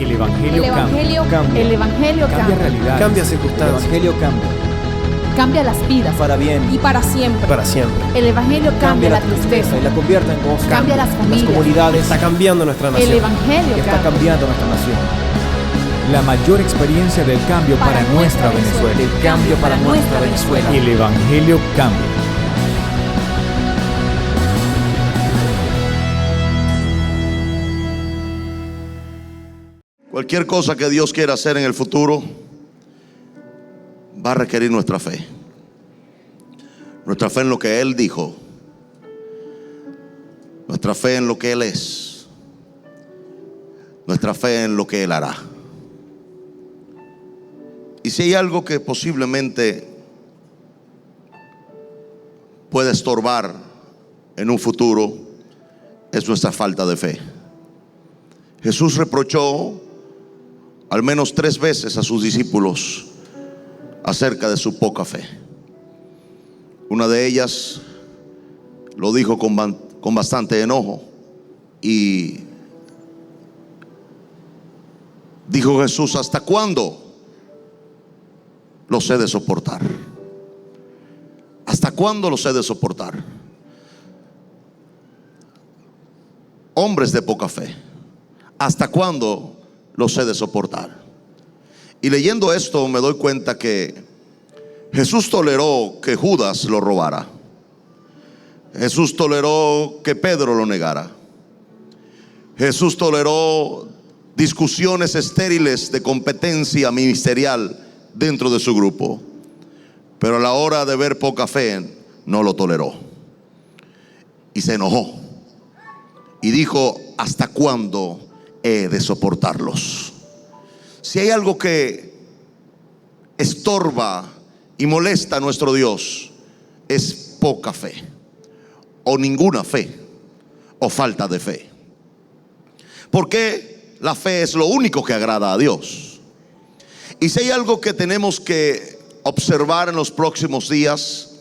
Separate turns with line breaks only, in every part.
El Evangelio cambia.
El Evangelio
Cambia realidades.
Cambia
El
circunstancias.
Evangelio cambia.
cambia las vidas
Para bien.
y para siempre.
Para siempre.
El Evangelio cambia la tristeza,
y la convierte en gozo.
cambia las
Las
familias.
comunidades.
Está cambiando nuestra
El
nación.
Evangelio
Está
cambia.
cambiando nuestra nación. La mayor experiencia del cambio para nuestra Venezuela.
El cambio para nuestra Venezuela.
El Evangelio cambia.
Cualquier cosa que Dios quiera hacer en el futuro va a requerir nuestra fe. Nuestra fe en lo que Él dijo. Nuestra fe en lo que Él es. Nuestra fe en lo que Él hará. Y si hay algo que posiblemente puede estorbar en un futuro, es nuestra falta de fe. Jesús reprochó al menos 3 veces a sus discípulos acerca de su poca fe. Una de ellas lo dijo con bastante enojo y dijo Jesús: ¿hasta cuándo los he de soportar? ¿Hasta cuándo los he de soportar? Hombres de poca fe, ¿hasta cuándo los he de soportar? Y leyendo esto me doy cuenta que Jesús toleró que Judas lo robara. Jesús toleró que Pedro lo negara. Jesús toleró discusiones estériles de competencia ministerial dentro de su grupo. Pero a la hora de ver poca fe, no lo toleró. Y se enojó. Y dijo: ¿hasta cuándo he de soportarlos? Si hay algo que estorba y molesta a nuestro Dios, es poca fe, o ninguna fe, o falta de fe. Porque la fe es lo único que agrada a Dios. Y si hay algo que tenemos que observar en los próximos días,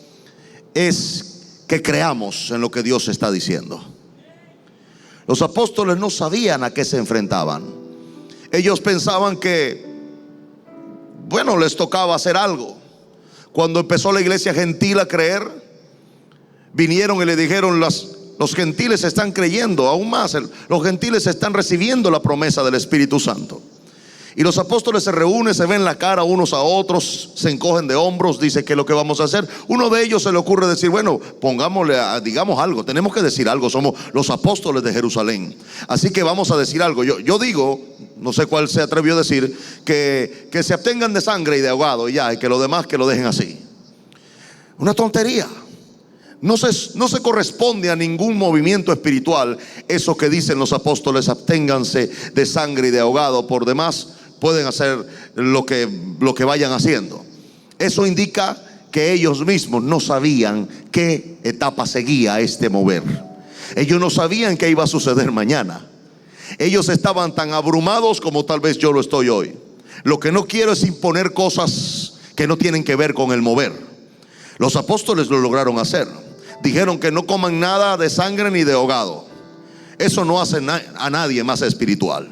es que creamos en lo que Dios está diciendo. Los apóstoles no sabían a qué se enfrentaban. Ellos pensaban que, bueno, les tocaba hacer algo. Cuando empezó la iglesia gentil a creer, vinieron y le dijeron: los gentiles están creyendo aún más. Los gentiles están recibiendo la promesa del Espíritu Santo. Y los apóstoles se reúnen, se ven la cara unos a otros, se encogen de hombros, dicen: ¿qué es lo que vamos a hacer? Uno de ellos se le ocurre decir: bueno, digamos algo, tenemos que decir algo, somos los apóstoles de Jerusalén, así que vamos a decir algo. Yo digo, no sé cuál se atrevió a decir, que se abstengan de sangre y de ahogado y ya, y que lo demás que lo dejen así. Una tontería. No se corresponde a ningún movimiento espiritual eso que dicen los apóstoles: absténganse de sangre y de ahogado. Por demás pueden hacer lo que vayan haciendo. Eso indica que ellos mismos no sabían qué etapa seguía este mover. Ellos no sabían qué iba a suceder mañana. Ellos estaban tan abrumados como tal vez yo lo estoy hoy. Lo que no quiero es imponer cosas que no tienen que ver con el mover. Los apóstoles lo lograron hacer. Dijeron que no coman nada de sangre ni de ahogado. Eso no hace a nadie más espiritual.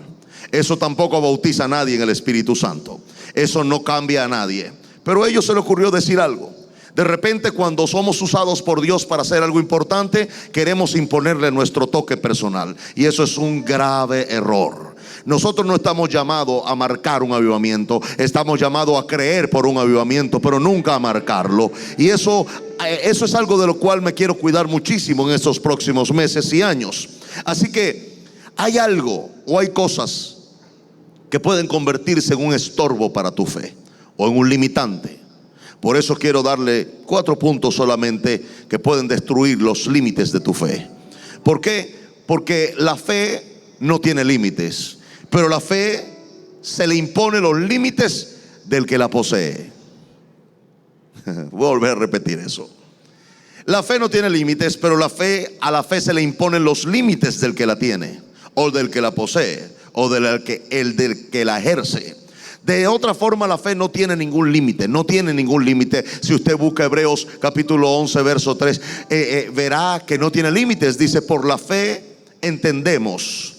Eso tampoco bautiza a nadie en el Espíritu Santo. Eso no cambia a nadie. Pero a ellos se les ocurrió decir algo. De repente, cuando somos usados por Dios para hacer algo importante, queremos imponerle nuestro toque personal. Y eso es un grave error. Nosotros no estamos llamados a marcar un avivamiento. Estamos llamados a creer por un avivamiento, pero nunca a marcarlo. Y eso es algo de lo cual me quiero cuidar muchísimo en estos próximos meses y años. Así que hay algo o hay cosas que pueden convertirse en un estorbo para tu fe o en un limitante. Por eso quiero darle 4 puntos solamente que pueden destruir los límites de tu fe. ¿Por qué? Porque la fe no tiene límites, pero la fe se le impone los límites del que la posee. Voy a volver a repetir eso. La fe no tiene límites, pero a la fe se le imponen los límites del que la tiene, o del que la posee, o del que la ejerce. De otra forma, la fe no tiene ningún límite. No tiene ningún límite. Si usted busca Hebreos capítulo 11 verso 3, verá que no tiene límites. Dice: por la fe entendemos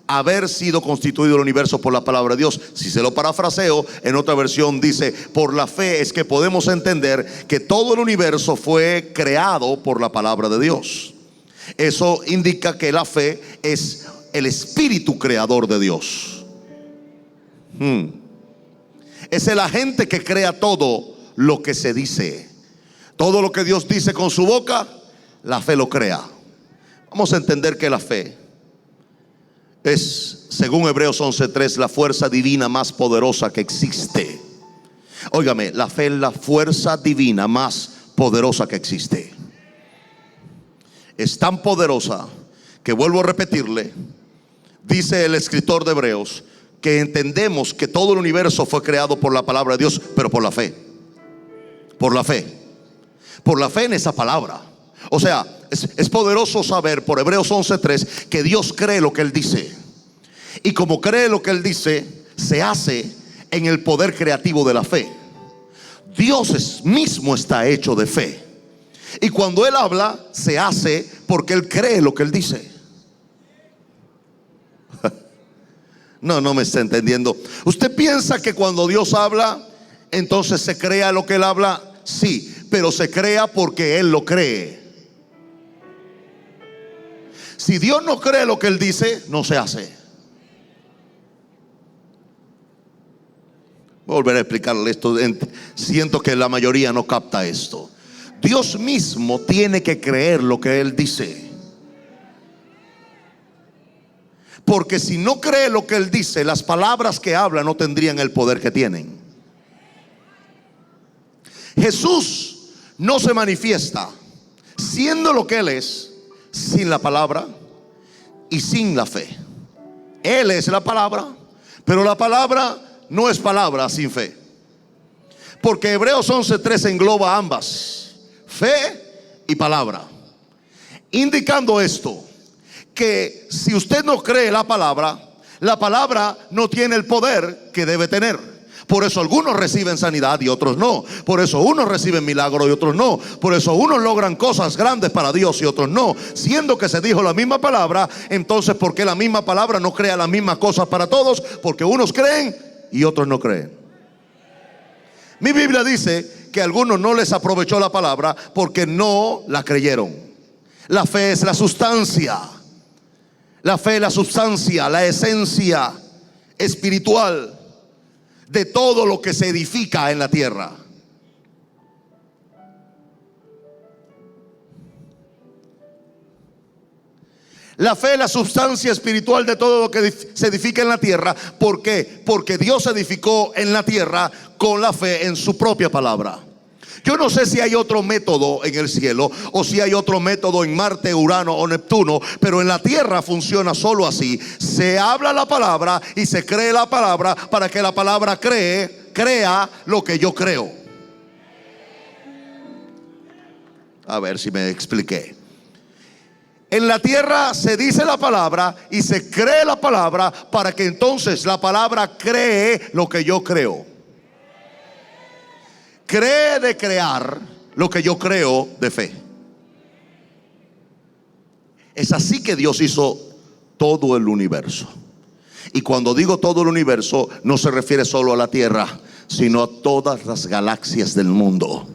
haber sido constituido el universo por la palabra de Dios. Si se lo parafraseo, en otra versión dice: por la fe es que podemos entender que todo el universo fue creado por la palabra de Dios. Eso indica que la fe es el espíritu creador de Dios. Es el agente que crea todo lo que se dice. Todo lo que Dios dice con su boca, la fe lo crea. Vamos a entender que la fe es, según Hebreos 11:3, la fuerza divina más poderosa que existe. Óigame, la fe es la fuerza divina más poderosa que existe. Es tan poderosa que, vuelvo a repetirle, dice el escritor de Hebreos, que entendemos que todo el universo fue creado por la palabra de Dios, pero por la fe. Por la fe. Por la fe en esa palabra. O sea, es poderoso saber por Hebreos 11:3 que Dios cree lo que Él dice. Y como cree lo que Él dice, se hace en el poder creativo de la fe. Dios mismo está hecho de fe. Y cuando Él habla, se hace porque Él cree lo que Él dice. No me está entendiendo. ¿Usted piensa que cuando Dios habla, entonces se crea lo que Él habla? Sí, pero se crea porque Él lo cree. Si Dios no cree lo que Él dice, no se hace. Voy a volver a explicarle esto. Siento que la mayoría no capta esto. Dios mismo tiene que creer lo que Él dice. Porque si no cree lo que Él dice, las palabras que habla no tendrían el poder que tienen. Jesús no se manifiesta siendo lo que Él es, sin la palabra y sin la fe. Él es la palabra, pero la palabra no es palabra sin fe. Porque Hebreos 11:3 engloba ambas, fe y palabra. Indicando esto, que si usted no cree la palabra no tiene el poder que debe tener. Por eso algunos reciben sanidad y otros no. Por eso unos reciben milagros y otros no. Por eso unos logran cosas grandes para Dios y otros no. Siendo que se dijo la misma palabra, entonces ¿por qué la misma palabra no crea las mismas cosas para todos? Porque unos creen y otros no creen. Mi Biblia dice que a algunos no les aprovechó la palabra porque no la creyeron. La fe es la sustancia. La fe es la sustancia, la esencia espiritual de todo lo que se edifica en la tierra. La fe es la sustancia espiritual de todo lo que se edifica en la tierra. ¿Por qué? Porque Dios edificó en la tierra con la fe en su propia palabra. Yo no sé si hay otro método en el cielo o si hay otro método en Marte, Urano o Neptuno, pero en la tierra funciona solo así. Se habla la palabra y se cree la palabra para que la palabra crea lo que yo creo. A ver si me expliqué. En la tierra se dice la palabra y se cree la palabra para que entonces la palabra cree lo que yo creo. Cree de crear lo que yo creo de fe. Es así que Dios hizo todo el universo. Y cuando digo todo el universo, no se refiere solo a la tierra, sino a todas las galaxias del mundo.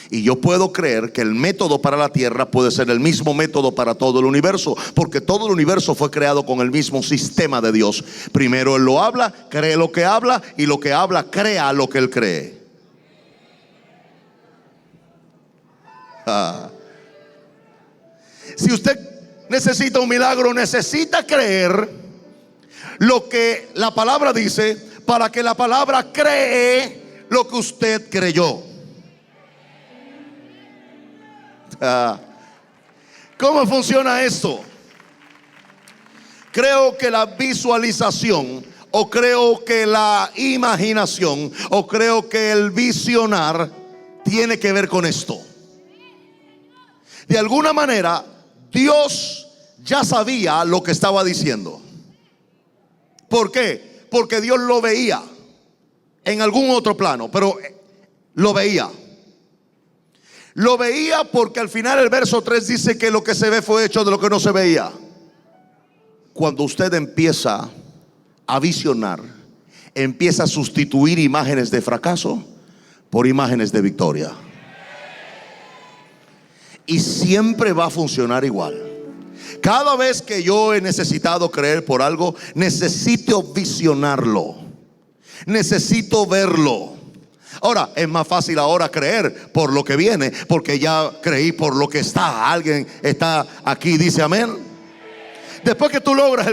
Y yo puedo creer que el método para la tierra puede ser el mismo método para todo el universo, porque todo el universo fue creado con el mismo sistema de Dios. Primero Él lo habla, cree lo que habla, y lo que habla crea lo que Él cree. Si usted necesita un milagro, necesita creer lo que la palabra dice para que la palabra cree lo que usted creyó. ¿Cómo funciona esto? Creo que la visualización, o creo que la imaginación, o creo que el visionar tiene que ver con esto. De alguna manera, Dios ya sabía lo que estaba diciendo. ¿Por qué? Porque Dios lo veía en algún otro plano, pero lo veía. Lo veía porque al final el verso 3 dice que lo que se ve fue hecho de lo que no se veía. cuando usted empieza a visionar, empieza a sustituir imágenes de fracaso por imágenes de victoria. Y siempre va a funcionar igual. Cada vez que yo he necesitado creer por algo, necesito visionarlo, necesito verlo. Ahora, es más fácil ahora creer por lo que viene, porque ya creí por lo que está. Alguien está aquí, dice amén. Después que tú logras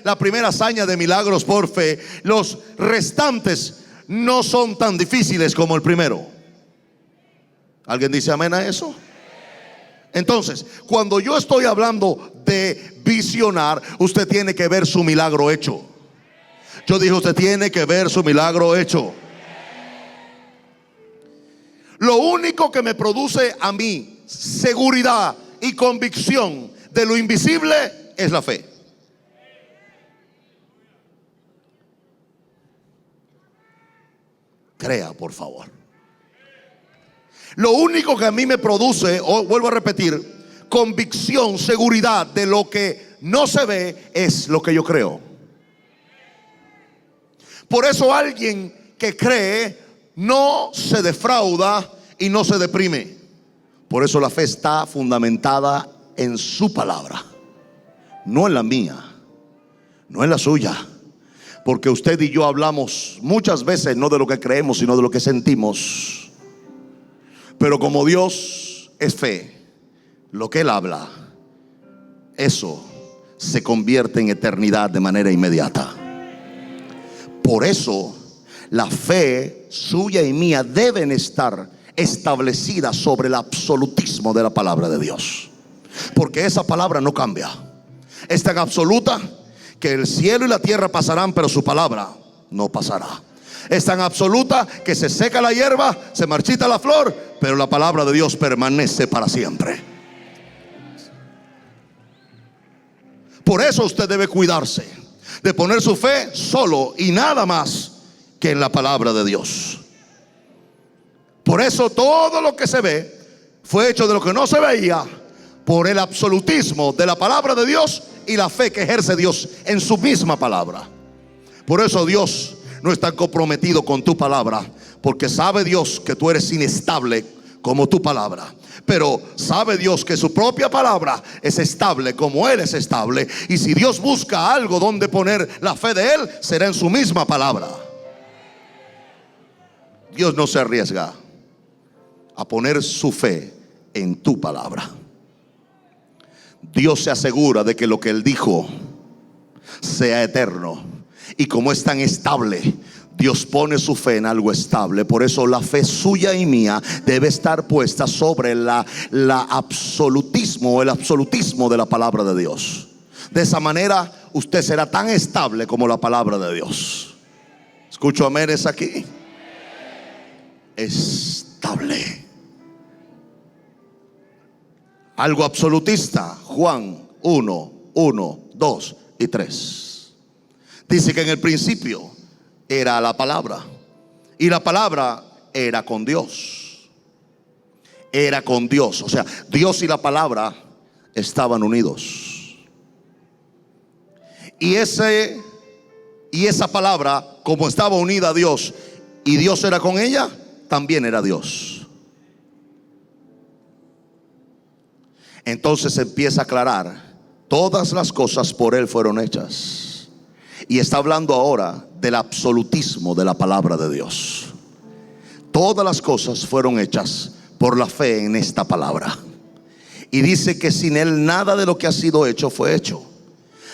la primera hazaña de milagros por fe, los restantes no son tan difíciles como el primero. ¿Alguien dice amén a eso? Entonces, cuando yo estoy hablando de visionar, usted tiene que ver su milagro hecho. Yo dije, usted tiene que ver su milagro hecho. Lo único que me produce a mí seguridad y convicción de lo invisible es la fe. Crea, por favor. Lo único que a mí me produce, vuelvo a repetir, convicción, seguridad de lo que no se ve, es lo que yo creo. Por eso alguien que cree no se defrauda y no se deprime. Por eso la fe está fundamentada en su palabra, no en la mía, no en la suya. Porque usted y yo hablamos muchas veces no de lo que creemos, sino de lo que sentimos. Pero como Dios es fe, lo que Él habla, eso se convierte en eternidad de manera inmediata. Por eso la fe suya y mía deben estar establecidas sobre el absolutismo de la palabra de Dios. Porque esa palabra no cambia. Es tan absoluta que el cielo y la tierra pasarán, pero su palabra no pasará. Es tan absoluta que se seca la hierba, se marchita la flor, pero la palabra de Dios permanece para siempre. Por eso usted debe cuidarse de poner su fe solo y nada más que en la palabra de Dios. Por eso todo lo que se ve fue hecho de lo que no se veía, por el absolutismo de la palabra de Dios y la fe que ejerce Dios en su misma palabra. Por eso Dios no está comprometido con tu palabra, porque sabe Dios que tú eres inestable como tu palabra. Pero sabe Dios que su propia palabra es estable como Él es estable. Y si Dios busca algo donde poner la fe de Él, será en su misma palabra. Dios no se arriesga a poner su fe en tu palabra. Dios se asegura de que lo que Él dijo sea eterno. Y como es tan estable, Dios pone su fe en algo estable. Por eso la fe suya y mía debe estar puesta sobre el absolutismo de la palabra de Dios. De esa manera usted será tan estable como la palabra de Dios. ¿Escucho aménes aquí? Estable. Algo absolutista. Juan 1, 1, 2 y 3. Dice que en el principio era la palabra, y la palabra era con Dios. Era con Dios. O sea, Dios y la palabra estaban unidos. Y esa palabra, como estaba unida a Dios y Dios era con ella, también era Dios. Entonces empieza a aclarar: todas las cosas por Él fueron hechas. Y está hablando ahora del absolutismo de la palabra de Dios. Todas las cosas fueron hechas por la fe en esta palabra. Y dice que sin Él nada de lo que ha sido hecho fue hecho.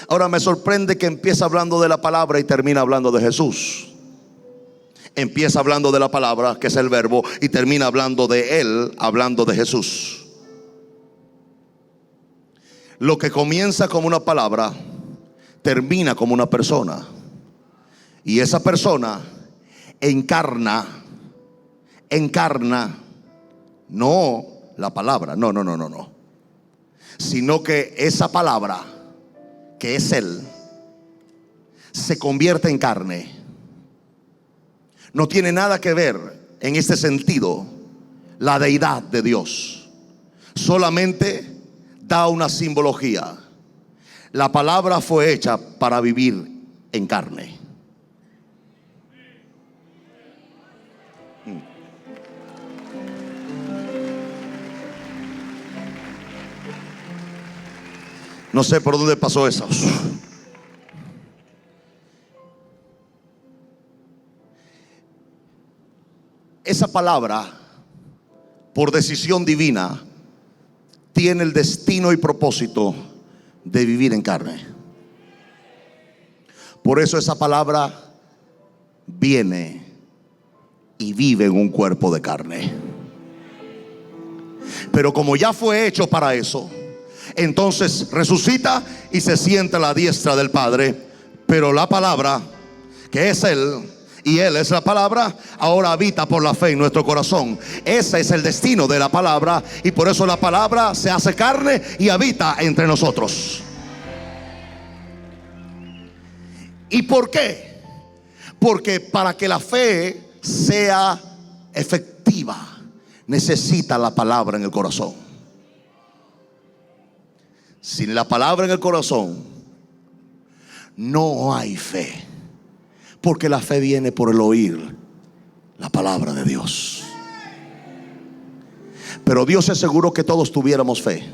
Ahora me sorprende que empieza hablando de la palabra y termina hablando de Jesús. Empieza hablando de la palabra, que es el verbo, y termina hablando de Él, hablando de Jesús. Lo que comienza como una palabra termina como una persona. Y esa persona encarna no la palabra, no, sino que esa palabra, que es Él, se convierte en carne. No tiene nada que ver en este sentido la deidad de Dios. Solamente da una simbología. la palabra fue hecha para vivir en carne. No sé por dónde pasó eso. Esa palabra, por decisión divina, tiene el destino y propósito de vivir en carne. Por eso esa palabra viene y vive en un cuerpo de carne. Pero como ya fue hecho para eso, entonces resucita y se sienta a la diestra del Padre. Pero la palabra, que es Él, y Él es la palabra, ahora habita por la fe en nuestro corazón. Ese es el destino de la palabra, y por eso la palabra se hace carne y habita entre nosotros. ¿Y por qué? Porque para que la fe sea efectiva, necesita la palabra en el corazón. Sin la palabra en el corazón no hay fe, porque la fe viene por el oír la palabra de Dios. Pero Dios se aseguró que todos tuviéramos fe.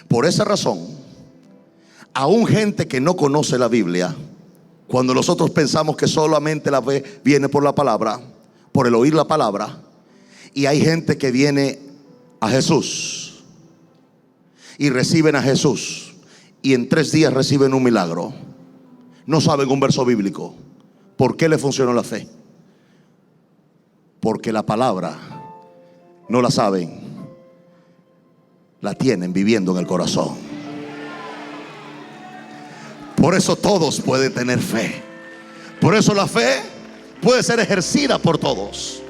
Por esa razón, aún gente que no conoce la Biblia, cuando nosotros pensamos que solamente la fe viene por la palabra, por el oír la palabra, y hay gente que viene a Jesús y reciben a Jesús y en 3 días reciben un milagro, no saben un verso bíblico. ¿Por qué le funcionó la fe? Porque la palabra no la saben, la tienen viviendo en el corazón. Por eso todos pueden tener fe. Por eso la fe puede ser ejercida por todos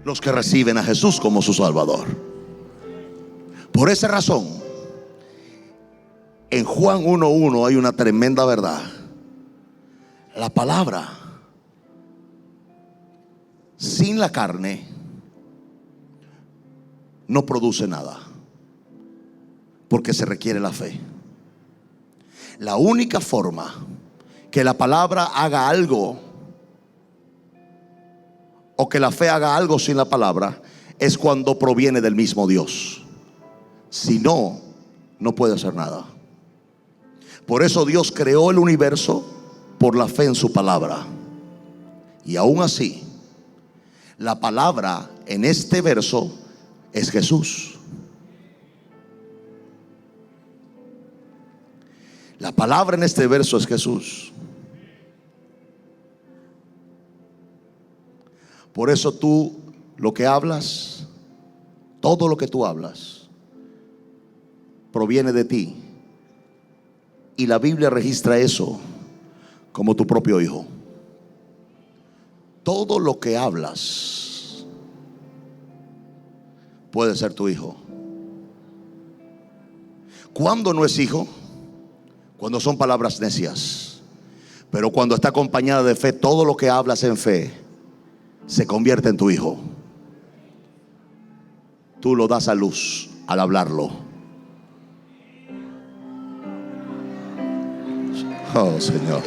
los que reciben a Jesús como su Salvador. Por esa razón, en Juan 1:1 hay una tremenda verdad. La palabra sin la carne no produce nada, porque se requiere la fe. La única forma que la palabra haga algo, o que la fe haga algo sin la palabra, es cuando proviene del mismo Dios. Si no, no puede hacer nada. Por eso Dios creó el universo por la fe en su palabra. Y aún así, la palabra en este verso es Jesús. La palabra en este verso es Jesús. Por eso tú lo que hablas, todo lo que tú hablas, proviene de ti. Y la Biblia registra eso como tu propio hijo. Todo lo que hablas puede ser tu hijo. ¿Cuándo no es hijo? Cuando son palabras necias. Pero cuando está acompañada de fe, todo lo que hablas en fe se convierte en tu hijo. Tú lo das a luz al hablarlo. Oh, Señor.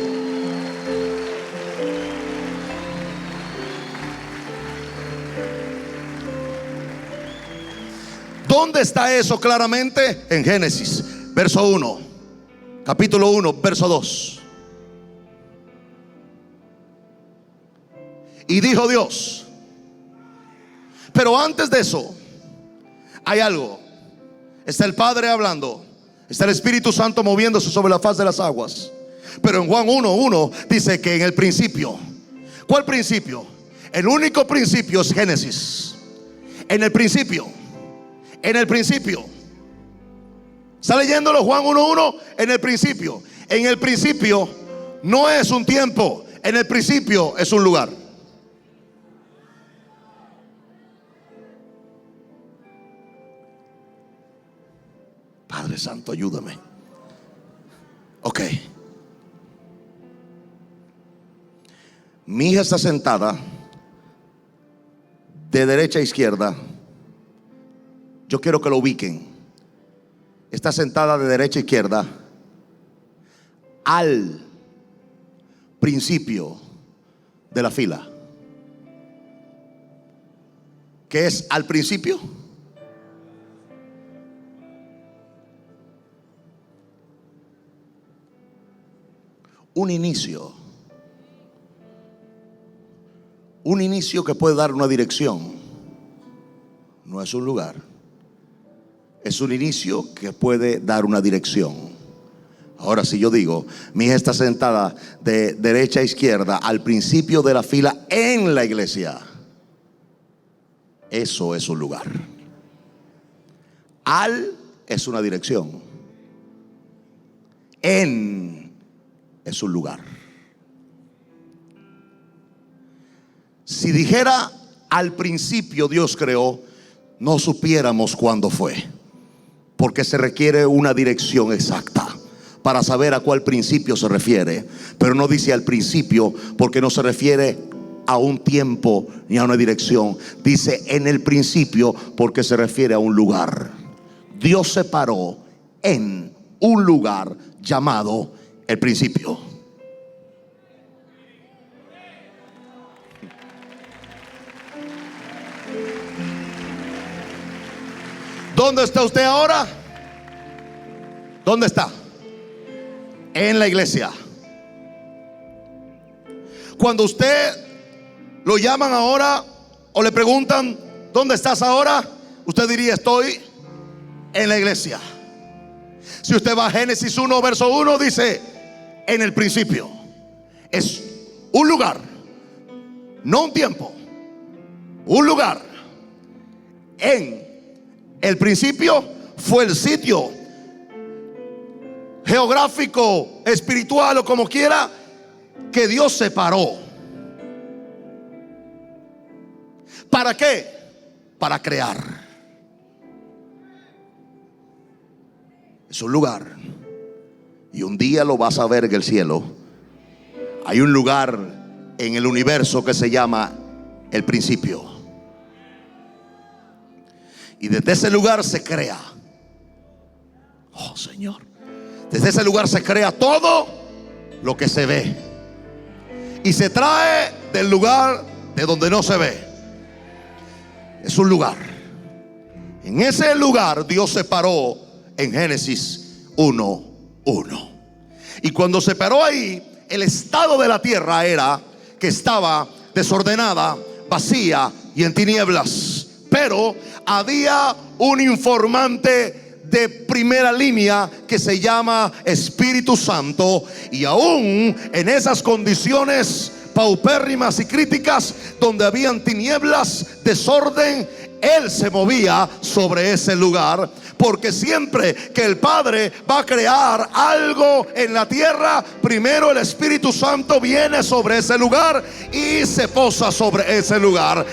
¿Dónde está eso claramente? En Génesis, verso 1, capítulo 1, verso 2. Y dijo Dios. Pero antes de eso hay algo. Está el Padre hablando, está el Espíritu Santo moviéndose sobre la faz de las aguas. Pero en Juan 1:1 dice que en el principio. ¿Cuál principio? El único principio es Génesis. En el principio. En el principio. ¿Está leyéndolo? Juan 1:1. En el principio. En el principio no es un tiempo. En el principio es un lugar. Padre Santo, ayúdame. Ok. Mi hija está sentada de derecha a izquierda Yo quiero que lo ubiquen. Está sentada de derecha a izquierda al principio de la fila. ¿Qué es al principio? Un inicio. Un inicio que puede dar una dirección. No es un lugar. Es un inicio que puede dar una dirección. Ahora, si yo digo, mi hija está sentada de derecha a izquierda al principio de la fila en la iglesia, eso es un lugar. Al es una dirección. En es un lugar. Si dijera al principio Dios creó, no supiéramos cuándo fue, porque se requiere una dirección exacta para saber a cuál principio se refiere. Pero no dice al principio porque no se refiere a un tiempo ni a una dirección. Dice en el principio porque se refiere a un lugar. Dios se paró en un lugar llamado el principio. ¿Dónde está usted ahora? ¿Dónde está? En la iglesia. Cuando usted lo llaman ahora o le preguntan ¿dónde estás ahora?, usted diría estoy en la iglesia. Si usted va a Génesis 1 verso 1, dice en el principio. Es un lugar, no un tiempo, un lugar. En el principio fue el sitio geográfico, espiritual o como quiera, que Dios separó. ¿Para qué? Para crear. Es un lugar. Y un día lo vas a ver en el cielo. Hay un lugar en el universo que se llama el principio. Y desde ese lugar se crea. Oh Señor. Desde ese lugar se crea todo lo que se ve. Y se trae del lugar de donde no se ve. Es un lugar. En ese lugar Dios se paró en Génesis 1:1. Y cuando se paró ahí, el estado de la tierra era que estaba desordenada, vacía y en tinieblas. Pero había un informante de primera línea que se llama Espíritu Santo. Y aún en esas condiciones paupérrimas y críticas, donde habían tinieblas, desorden, Él se movía sobre ese lugar. Porque siempre que el Padre va a crear algo en la tierra, primero el Espíritu Santo viene sobre ese lugar y se posa sobre ese lugar.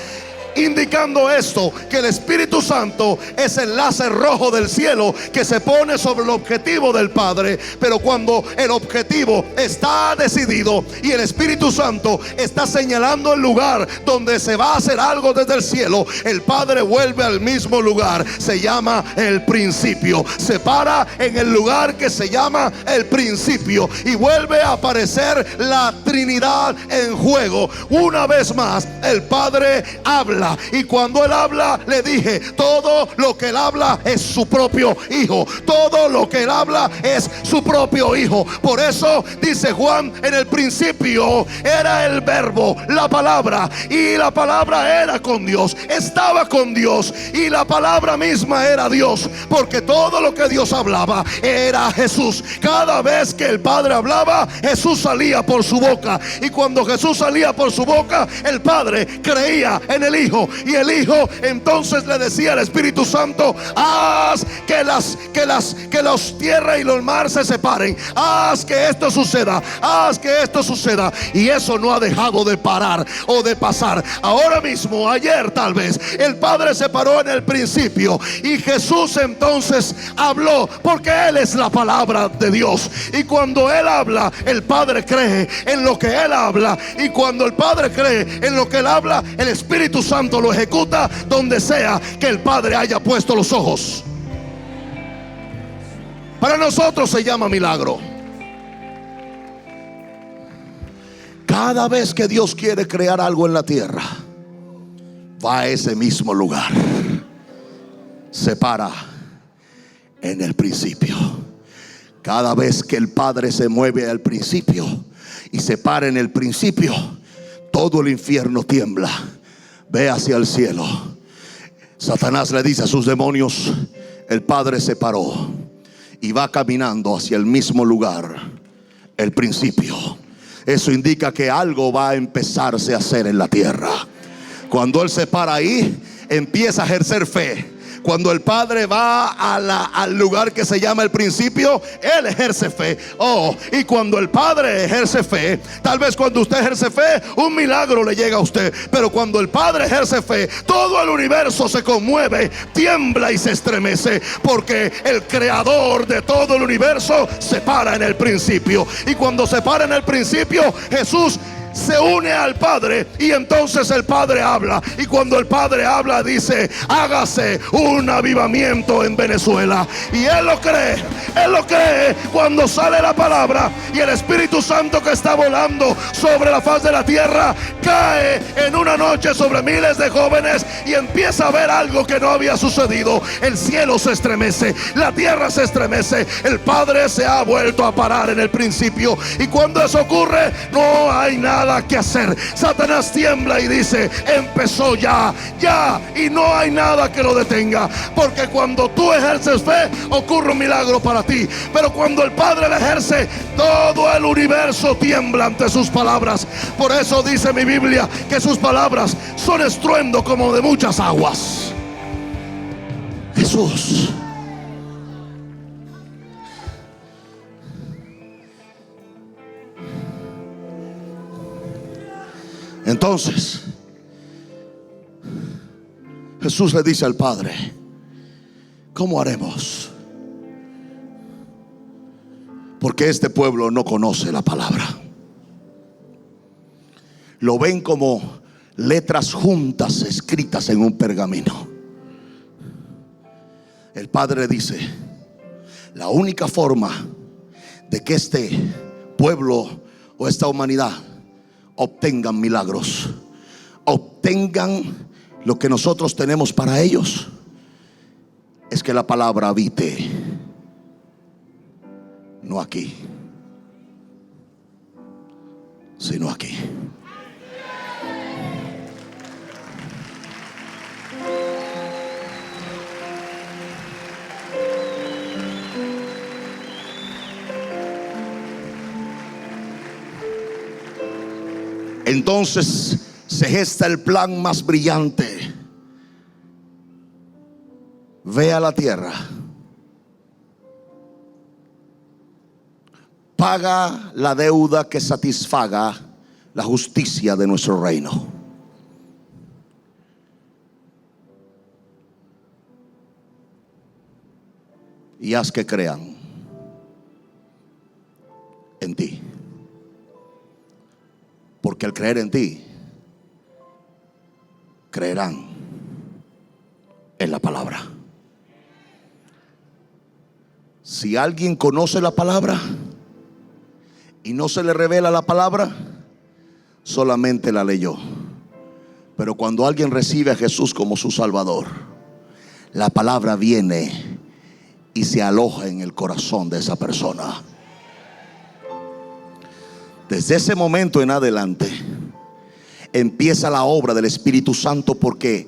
Indicando esto, que el Espíritu Santo es el láser rojo del cielo que se pone sobre el objetivo del Padre. Pero cuando el objetivo está decidido y el Espíritu Santo está señalando el lugar donde se va a hacer algo desde el cielo, el Padre vuelve al mismo lugar. Se llama el principio. Se para en el lugar que se llama el principio y vuelve a aparecer la Trinidad en juego. Una vez más el Padre habla. Y cuando Él habla, le dije, todo lo que Él habla es su propio Hijo. Todo lo que Él habla es su propio Hijo. Por eso dice Juan, en el principio era el verbo, la palabra, y la palabra era con Dios, estaba con Dios, y la palabra misma era Dios. Porque todo lo que Dios hablaba era Jesús. Cada vez que el Padre hablaba, Jesús salía por su boca. Y cuando Jesús salía por su boca, el Padre creía en el Hijo. Y el Hijo entonces le decía al Espíritu Santo: haz que los tierra y los mar se separen. Haz que esto suceda. Haz que esto suceda. Y eso no ha dejado de parar o de pasar. Ahora mismo, ayer tal vez, el Padre se paró en el principio y Jesús entonces habló, porque Él es la palabra de Dios. Y cuando Él habla, el Padre cree en lo que Él habla. Y cuando el Padre cree en lo que Él habla, el Espíritu Santo Santo lo ejecuta donde sea que el Padre haya puesto los ojos. Para nosotros se llama milagro. Cada vez que Dios quiere crear algo en la tierra, va a ese mismo lugar, se para en el principio. Cada vez que el Padre se mueve al principio y se para en el principio, todo el infierno tiembla, ve hacia el cielo. Satanás le dice a sus demonios: el Padre se paró y va caminando hacia el mismo lugar, el principio. Eso indica que algo va a empezarse a hacer en la tierra. Cuando Él se para ahí, empieza a ejercer fe. Cuando el Padre va al lugar que se llama el principio, Él ejerce fe. Y cuando el Padre ejerce fe, tal vez cuando usted ejerce fe, un milagro le llega a usted. Pero cuando el Padre ejerce fe, todo el universo se conmueve, tiembla y se estremece, porque el creador de todo el universo se para en el principio. Y cuando se para en el principio, Jesús se une al Padre, y entonces el Padre habla. Y cuando el Padre habla, dice: hágase un avivamiento en Venezuela. Y Él lo cree cuando sale la palabra, y el Espíritu Santo que está volando sobre la faz de la tierra cae en una noche sobre miles de jóvenes, y empieza a ver algo que no había sucedido. El cielo se estremece, la tierra se estremece, el Padre se ha vuelto a parar en el principio. Y cuando eso ocurre, no hay nada que hacer. Satanás tiembla y dice: empezó ya, y no hay nada que lo detenga. Porque cuando tú ejerces fe, ocurre un milagro para ti. Pero cuando el Padre la ejerce, todo el universo tiembla ante sus palabras. Por eso dice mi Biblia que sus palabras son estruendo como de muchas aguas. Jesús. Entonces Jesús le dice al Padre: ¿cómo haremos? Porque este pueblo no conoce la palabra. Lo ven como letras juntas escritas en un pergamino. El Padre le dice: la única forma de que este pueblo o esta humanidad obtengan milagros, obtengan lo que nosotros tenemos para ellos, es que la palabra habite, no aquí, sino aquí. Entonces se gesta el plan más brillante. Ve a la tierra, paga la deuda que satisfaga la justicia de nuestro reino. Y haz que crean en ti. Porque al creer en ti, creerán en la palabra. Si alguien conoce la palabra y no se le revela la palabra, solamente la leyó. Pero cuando alguien recibe a Jesús como su Salvador, la palabra viene y se aloja en el corazón de esa persona. Desde ese momento en adelante empieza la obra del Espíritu Santo, porque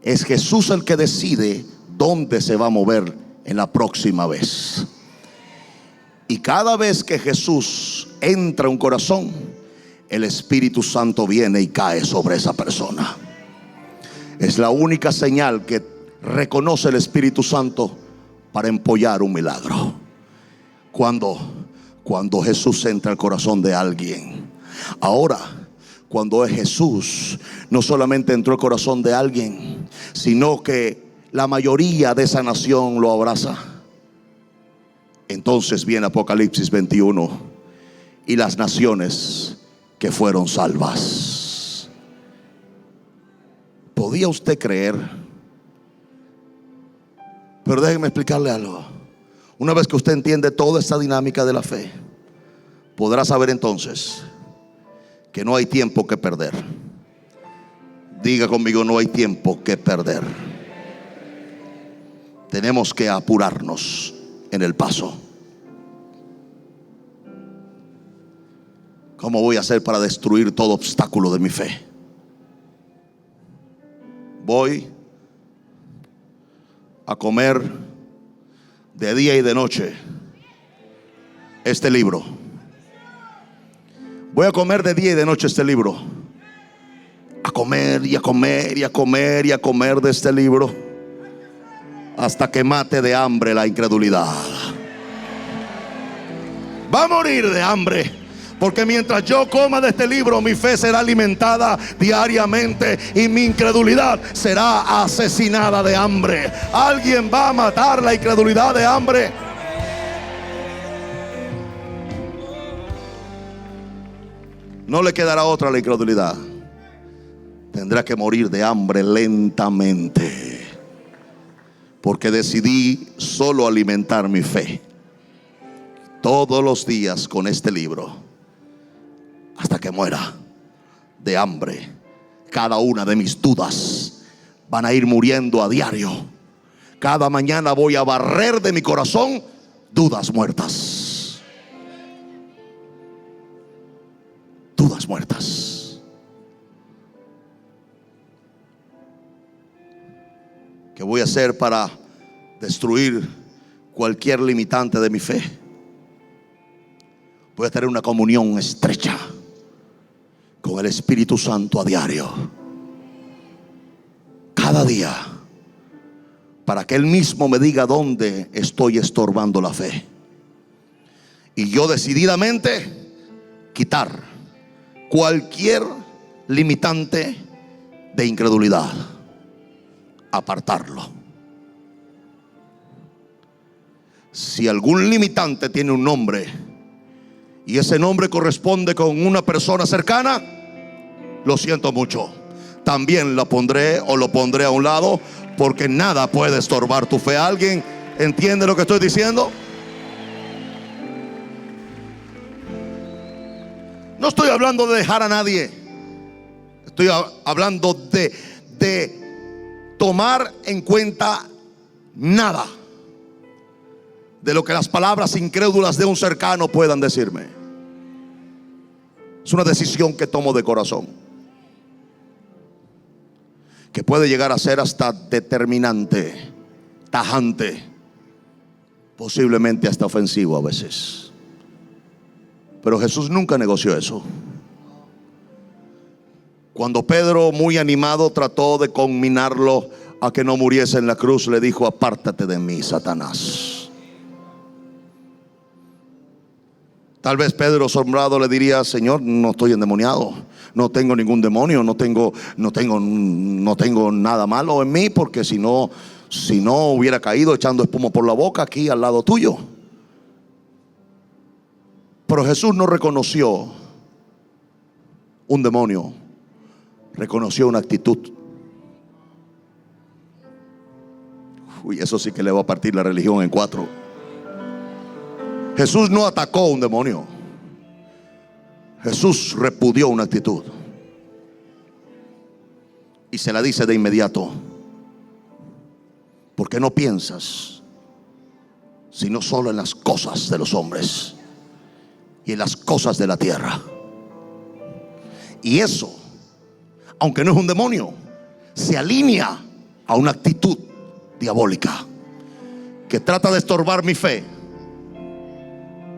es Jesús el que decide dónde se va a mover en la próxima vez. Y cada vez que Jesús entra a un corazón, el Espíritu Santo viene y cae sobre esa persona. Es la única señal que reconoce el Espíritu Santo para empollar un milagro. Cuando Jesús entra al corazón de alguien. Ahora, cuando es Jesús, no solamente entró al corazón de alguien, sino que la mayoría de esa nación lo abraza. Entonces viene Apocalipsis 21 y las naciones que fueron salvas. ¿podía usted creer? Pero déjeme explicarle algo. Una vez que usted entiende toda esta dinámica de la fe, podrá saber entonces que no hay tiempo que perder. Diga conmigo: no hay tiempo que perder. Tenemos que apurarnos en el paso. ¿Cómo voy a hacer para destruir todo obstáculo de mi fe? Voy a comer de día y de noche este libro. Voy a comer de día y de noche este libro. A comer y a comer y a comer y a comer de este libro hasta que mate de hambre la incredulidad. Va a morir de hambre, porque mientras yo coma de este libro, mi fe será alimentada diariamente y mi incredulidad será asesinada de hambre. ¿Alguien va a matar la incredulidad de hambre? No le quedará otra a la incredulidad. Tendrá que morir de hambre lentamente, porque decidí solo alimentar mi fe todos los días con este libro hasta que muera de hambre. Cada una de mis dudas van a ir muriendo a diario. Cada mañana voy a barrer de mi corazón dudas muertas. Dudas muertas. ¿Qué voy a hacer para destruir cualquier limitante de mi fe? Voy a tener una comunión estrecha con el Espíritu Santo a diario, cada día, para que Él mismo me diga dónde estoy estorbando la fe, y yo decididamente quitar cualquier limitante de incredulidad, apartarlo. Si algún limitante tiene un nombre y ese nombre corresponde con una persona cercana, lo siento mucho, también la pondré o lo pondré a un lado, porque nada puede estorbar tu fe. ¿Alguien entiende lo que estoy diciendo? No estoy hablando de dejar a nadie. Estoy hablando de tomar en cuenta nada de lo que las palabras incrédulas de un cercano puedan decirme. Es una decisión que tomo de corazón, que puede llegar a ser hasta determinante, tajante, posiblemente hasta ofensivo a veces. Pero Jesús nunca negoció eso. Cuando Pedro, muy animado, trató de conminarlo a que no muriese en la cruz, le dijo: apártate de mí, Satanás. Tal vez Pedro, asombrado, le diría: Señor, no estoy endemoniado, no tengo ningún demonio, no tengo nada malo en mí, porque si no hubiera caído echando espuma por la boca aquí al lado tuyo. Pero Jesús no reconoció un demonio, reconoció una actitud. Uy, eso sí que le va a partir la religión en cuatro. Jesús no atacó un demonio. Jesús repudió una actitud y se la dice de inmediato: ¿por qué no piensas sino solo en las cosas de los hombres y en las cosas de la tierra? Y eso, aunque no es un demonio, se alinea a una actitud diabólica que trata de estorbar mi fe,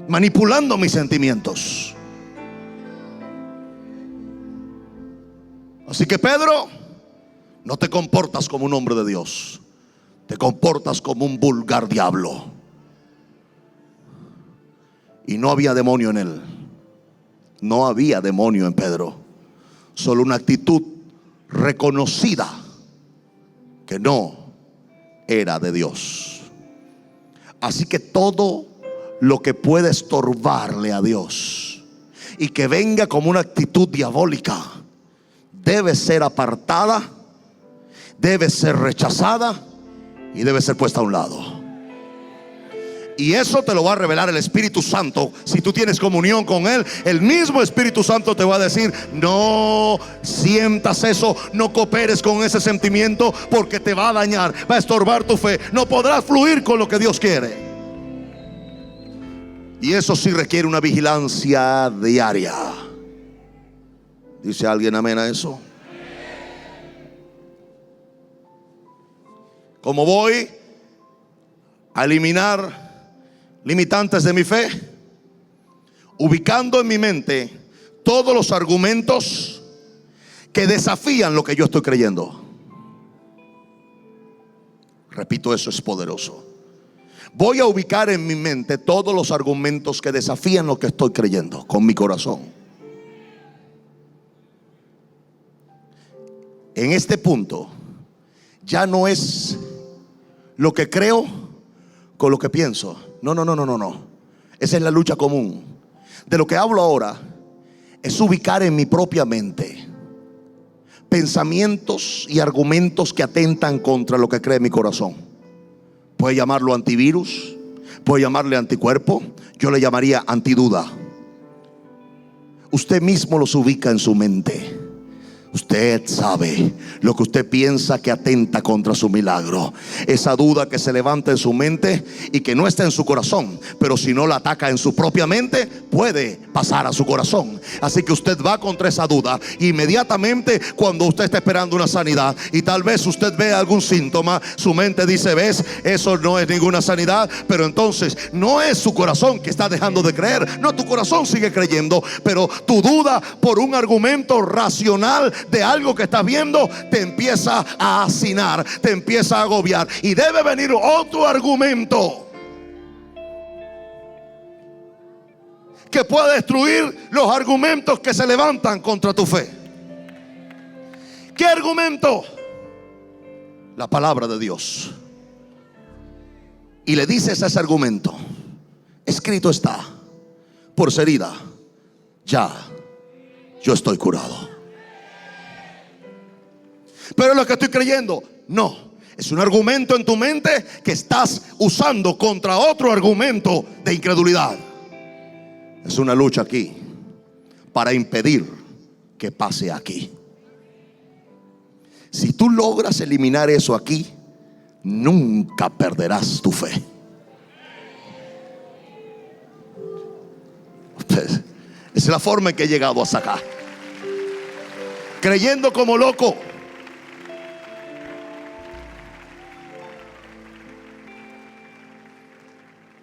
manipulando mis sentimientos. Así que, Pedro, no te comportas como un hombre de Dios, te comportas como un vulgar diablo. Y no había demonio en él, no había demonio en Pedro, solo una actitud reconocida que no era de Dios. Así que todo lo que puede estorbarle a Dios y que venga como una actitud diabólica debe ser apartada debe ser rechazada y debe ser puesta a un lado. Y eso te lo va a revelar el Espíritu Santo. Si tú tienes comunión con Él, el mismo Espíritu Santo te va a decir: no sientas eso, no cooperes con ese sentimiento, porque te va a dañar, va a estorbar tu fe. No podrás fluir con lo que Dios quiere. Y eso sí requiere una vigilancia diaria. ¿Dice alguien amén a eso? ¿Cómo voy a eliminar limitantes de mi fe? Ubicando en mi mente todos los argumentos que desafían lo que yo estoy creyendo. Repito, eso es poderoso. Voy a ubicar en mi mente todos los argumentos que desafían lo que estoy creyendo con mi corazón. En este punto ya no es lo que creo con lo que pienso. No. Esa es la lucha común. De lo que hablo ahora es ubicar en mi propia mente pensamientos y argumentos que atentan contra lo que cree mi corazón. Puede llamarlo antivirus, puede llamarle anticuerpo, yo le llamaría antiduda. Usted mismo los ubica en su mente. Usted sabe lo que usted piensa que atenta contra su milagro. Esa duda que se levanta en su mente y que no está en su corazón, pero si no la ataca en su propia mente, puede pasar a su corazón. Así que usted va contra esa duda. Inmediatamente cuando usted está esperando una sanidad y tal vez usted ve algún síntoma, su mente dice: ves, eso no es ninguna sanidad. Pero entonces no es su corazón que está dejando de creer. No, tu corazón sigue creyendo, pero tu duda por un argumento racional de algo que estás viendo te empieza a hacinar, te empieza a agobiar, y debe venir otro argumento que pueda destruir los argumentos que se levantan contra tu fe. ¿Qué argumento? La palabra de Dios. Y le dices a ese argumento: escrito está, por su herida ya yo estoy curado. Pero es lo que estoy creyendo. No, es un argumento en tu mente que estás usando contra otro argumento de incredulidad. Es una lucha aquí para impedir que pase aquí. Si tú logras eliminar eso aquí, nunca perderás tu fe. Esa es la forma en que he llegado hasta acá, creyendo como loco.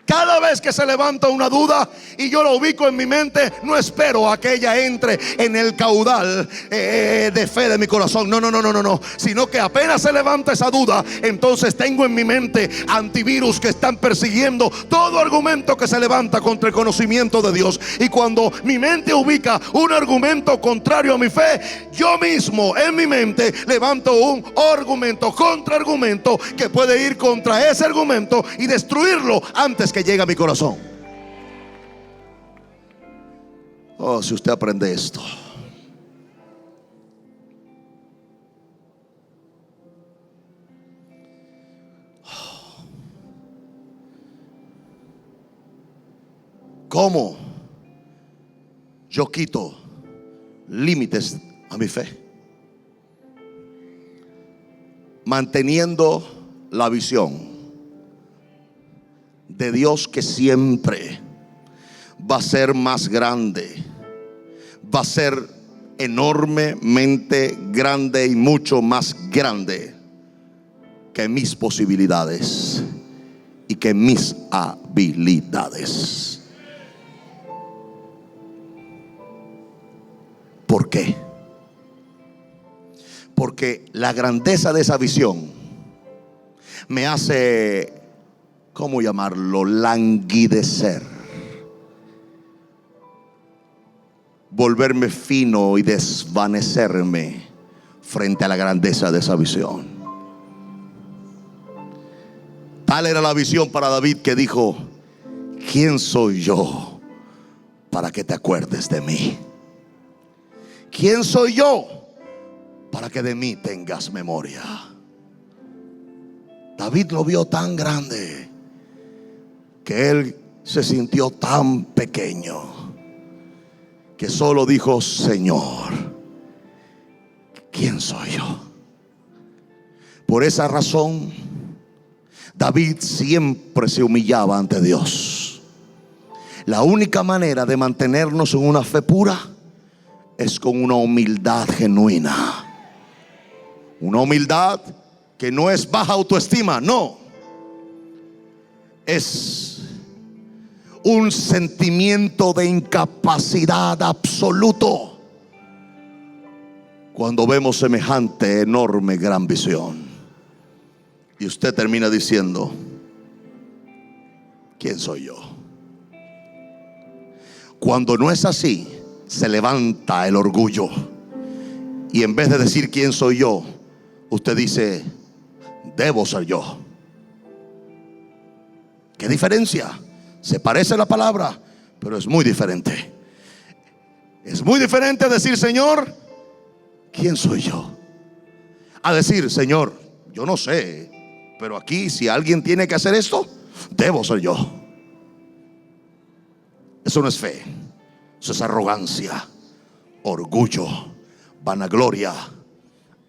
Cada vez que se levanta una duda y yo la ubico en mi mente, no espero a que ella entre en el caudal de fe de mi corazón. No. Sino que apenas se levanta esa duda, entonces tengo en mi mente antivirus que están persiguiendo todo argumento que se levanta contra el conocimiento de Dios. Y cuando mi mente ubica un argumento contrario a mi fe, yo mismo en mi mente levanto un argumento, contraargumento, que puede ir contra ese argumento y destruirlo antes que llegue a mi corazón. Oh, si usted aprende esto. ¿Cómo yo quito límites a mi fe? Manteniendo la visión de Dios, que siempre va a ser más grande, va a ser enormemente grande y mucho más grande que mis posibilidades y que mis habilidades. ¿Por qué? Porque la grandeza de esa visión me hace, ¿cómo llamarlo?, languidecer, volverme fino y desvanecerme frente a la grandeza de esa visión. Tal era la visión para David, que dijo: ¿quién soy yo para que te acuerdes de mí? ¿Quién soy yo para que de mí tengas memoria? David lo vio tan grande que él se sintió tan pequeño que solo dijo: Señor, ¿quién soy yo? Por esa razón, David siempre se humillaba ante Dios. La única manera de mantenernos en una fe pura es con una humildad genuina. Una humildad que no es baja autoestima, no. Es un sentimiento de incapacidad absoluto cuando vemos semejante enorme gran visión. Y usted termina diciendo: ¿quién soy yo? Cuando no es así, se levanta el orgullo. Y en vez de decir ¿quién soy yo?, usted dice: debo ser yo. ¿Qué diferencia? Se parece la palabra, pero es muy diferente. Es muy diferente decir: Señor, ¿quién soy yo?, a decir: Señor, yo no sé, pero aquí si alguien tiene que hacer esto, debo ser yo. Eso no es fe. Eso es arrogancia, orgullo, vanagloria,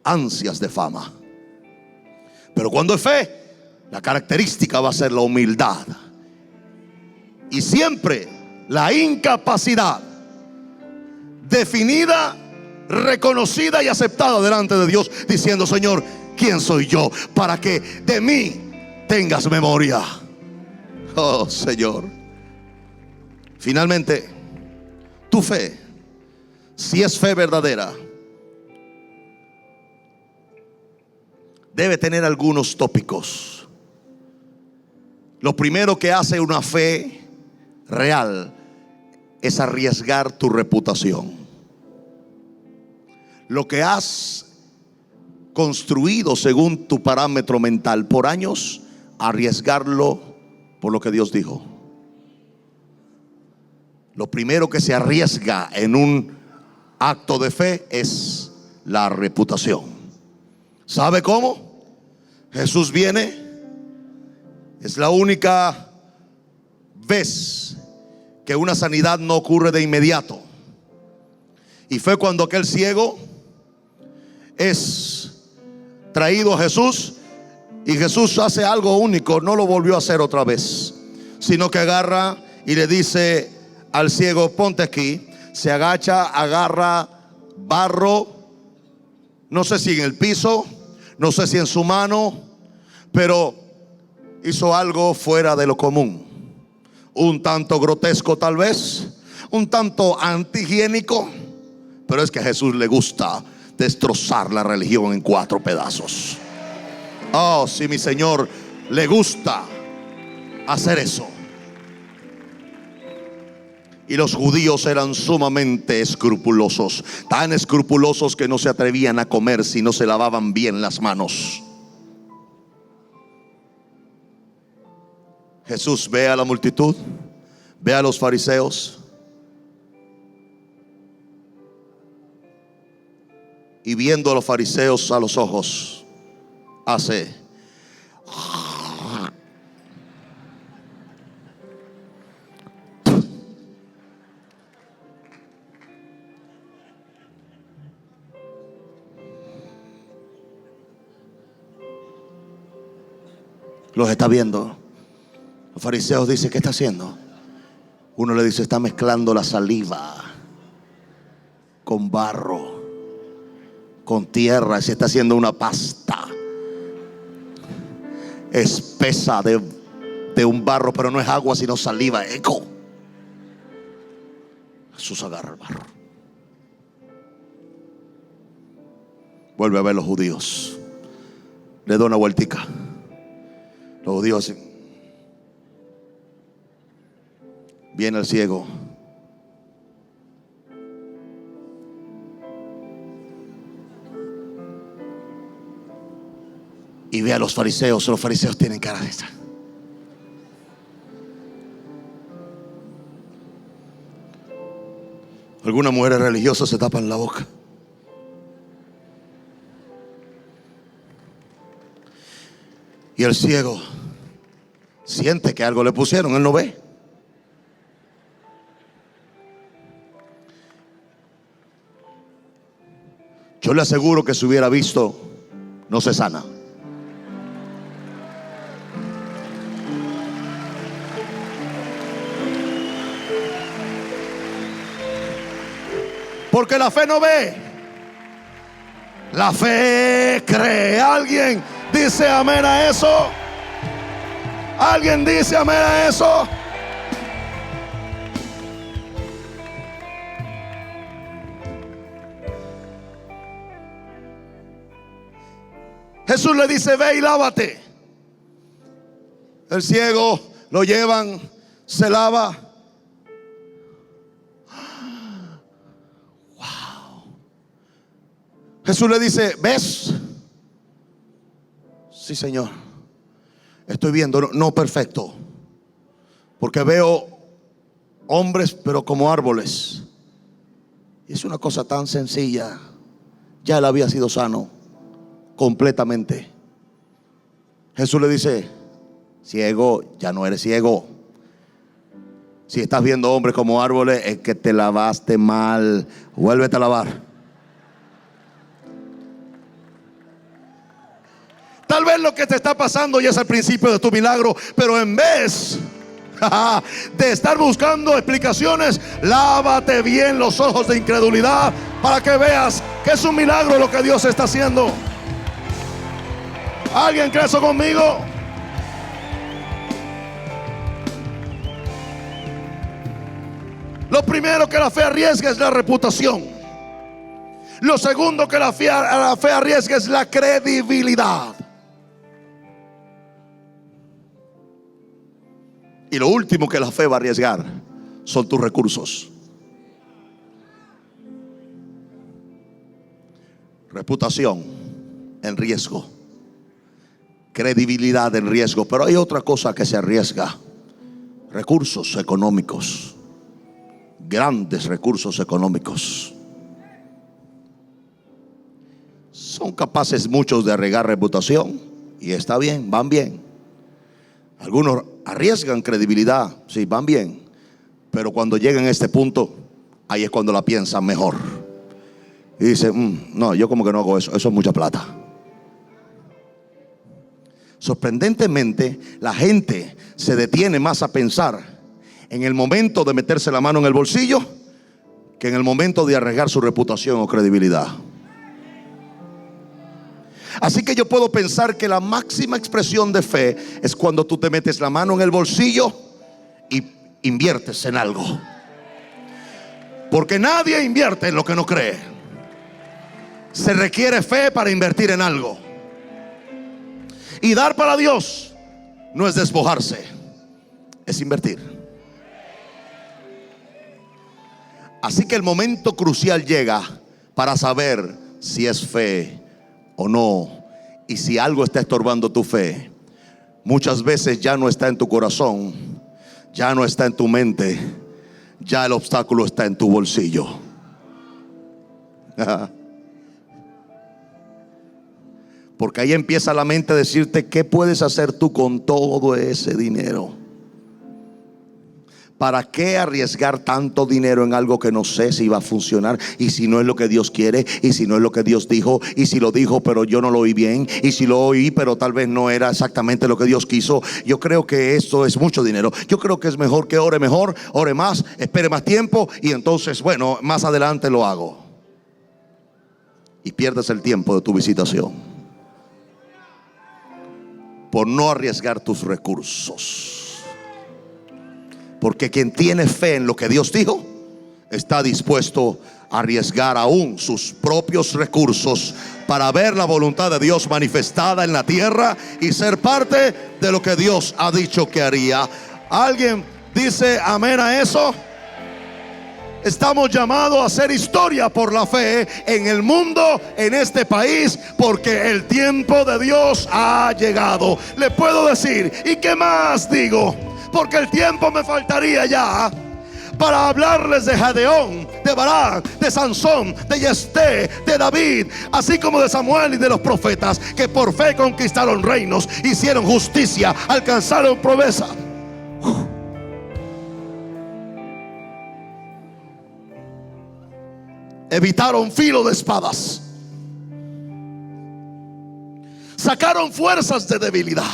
ansias de fama. Pero cuando es fe, la característica va a ser la humildad. Y siempre la incapacidad definida, reconocida y aceptada delante de Dios, diciendo: Señor, ¿quién soy yo para que de mí tengas memoria? Oh, Señor. Finalmente, tu fe, si es fe verdadera, debe tener algunos tópicos. Lo primero que hace una fe real es arriesgar tu reputación. Lo que has construido según tu parámetro mental por años, arriesgarlo por lo que Dios dijo. Lo primero que se arriesga en un acto de fe es la reputación. ¿Sabe cómo? Jesús viene. Es la única vez que una sanidad no ocurre de inmediato. Y fue cuando aquel ciego es traído a Jesús, y Jesús hace algo único. No lo volvió a hacer otra vez, sino que agarra y le dice al ciego: ponte aquí. Se agacha, agarra barro, no sé si en el piso, no sé si en su mano, pero hizo algo fuera de lo común, un tanto grotesco tal vez, un tanto antihigiénico, pero es que a Jesús le gusta destrozar la religión en 4 pedazos. Oh, sí, mi Señor le gusta hacer eso. Y los judíos eran sumamente escrupulosos, tan escrupulosos que no se atrevían a comer si no se lavaban bien las manos. Jesús ve a la multitud, ve a los fariseos, y viendo a los fariseos a los ojos, hace: los está viendo. Los fariseos dicen: ¿qué está haciendo? Uno le dice: está mezclando la saliva con barro, con tierra, y se está haciendo una pasta espesa de un barro, pero no es agua sino saliva. Eco. Jesús agarra el barro, vuelve a ver los judíos, le da una vueltica. Los judíos hacen. Viene el ciego, y ve a los fariseos. Los fariseos tienen cara de esta. Algunas mujeres religiosas se tapan la boca. Y el ciego siente que algo le pusieron, él no ve. Yo le aseguro que si hubiera visto, no se sana. Porque la fe no ve, la fe cree. ¿Alguien dice amén a eso? ¿Alguien dice amén a eso? Jesús le dice: ve y lávate. El ciego lo llevan, se lava. Wow. Jesús le dice: ¿ves? Sí, Señor, estoy viendo, no perfecto, porque veo hombres pero como árboles. Y es una cosa tan sencilla. Ya él había sido sano completamente. Jesús le dice: ciego, ya no eres ciego. Si estás viendo hombres como árboles, es que te lavaste mal. Vuélvete a lavar. Tal vez lo que te está pasando ya es el principio de tu milagro, pero en vez de estar buscando explicaciones, lávate bien los ojos de incredulidad para que veas que es un milagro lo que Dios está haciendo. ¿Alguien cree eso conmigo? Lo primero que la fe arriesga es la reputación. Lo segundo que la fe arriesga es la credibilidad. Y lo último que la fe va a arriesgar son tus recursos. Reputación en riesgo, credibilidad en riesgo. Pero hay otra cosa que se arriesga: recursos económicos, grandes recursos económicos. Son capaces muchos de arriesgar reputación, y está bien, van bien. Algunos arriesgan credibilidad, sí, van bien. Pero cuando llegan a este punto, ahí es cuando la piensan mejor. Y dicen: no, yo como que no hago eso, eso es mucha plata. Sorprendentemente, la gente se detiene más a pensar en el momento de meterse la mano en el bolsillo que en el momento de arriesgar su reputación o credibilidad. Así que yo puedo pensar que la máxima expresión de fe es cuando tú te metes la mano en el bolsillo y inviertes en algo. Porque nadie invierte en lo que no cree. Se requiere fe para invertir en algo. Y dar para Dios no es despojarse, es invertir. Así que el momento crucial llega para saber si es fe o no. Y si algo está estorbando tu fe, muchas veces ya no está en tu corazón, ya no está en tu mente, ya el obstáculo está en tu bolsillo. Porque ahí empieza la mente a decirte: ¿qué puedes hacer tú con todo ese dinero? ¿Para qué arriesgar tanto dinero en algo que no sé si va a funcionar? Y si no es lo que Dios quiere, y si no es lo que Dios dijo, y si lo dijo pero yo no lo oí bien, y si lo oí pero tal vez no era exactamente lo que Dios quiso. Yo creo que esto es mucho dinero. Yo creo que es mejor que ore mejor, ore más, espere más tiempo, y entonces, bueno, más adelante lo hago. Y pierdes el tiempo de tu visitación por no arriesgar tus recursos. Porque quien tiene fe en lo que Dios dijo está dispuesto a arriesgar aún sus propios recursos para ver la voluntad de Dios manifestada en la tierra y ser parte de lo que Dios ha dicho que haría. ¿Alguien dice amén a eso? Estamos llamados a hacer historia por la fe en el mundo, en este país, porque el tiempo de Dios ha llegado. Le puedo decir: ¿y qué más digo? Porque el tiempo me faltaría ya para hablarles de Gedeón, de Barak, de Sansón, de Yefté, de David, así como de Samuel y de los profetas, que por fe conquistaron reinos, hicieron justicia, alcanzaron promesa. Evitaron filo de espadas, sacaron fuerzas de debilidad,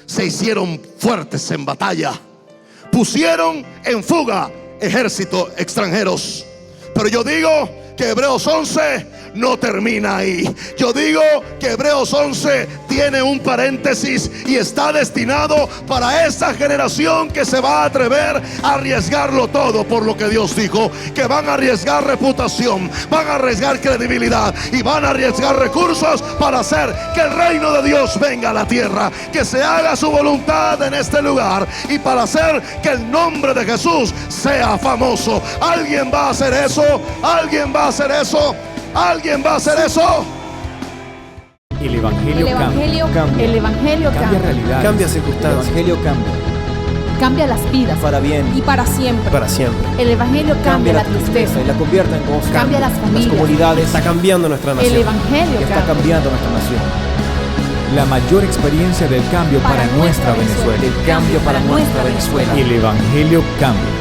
se hicieron fuertes en batalla, pusieron en fuga ejércitos extranjeros. Pero yo digo que Hebreos 11 no termina ahí. Yo digo que Hebreos 11 tiene un paréntesis y está destinado para esa generación que se va a atrever a arriesgarlo todo por lo que Dios dijo, que van a arriesgar reputación, van a arriesgar credibilidad y van a arriesgar recursos para hacer que el reino de Dios venga a la tierra, que se haga su voluntad en este lugar y para hacer que el nombre de Jesús sea famoso. ¿Alguien va a hacer eso? ¿Alguien va a hacer eso? ¿Alguien va a hacer eso?
El Evangelio cambia.
El Evangelio
Cambia
cambia.
realidades.
Cambia circunstancias.
El Evangelio cambia.
Cambia las vidas.
Para bien
Y para siempre.
para siempre.
El Evangelio cambia la tristeza.
y la convierte en gozo.
Cambia las familias.
comunidades.
Está cambiando nuestra
El
nación.
Evangelio
Está
cambia.
cambiando nuestra nación. La mayor experiencia del cambio para nuestra Venezuela.
El cambio para nuestra Venezuela.
El Evangelio cambia.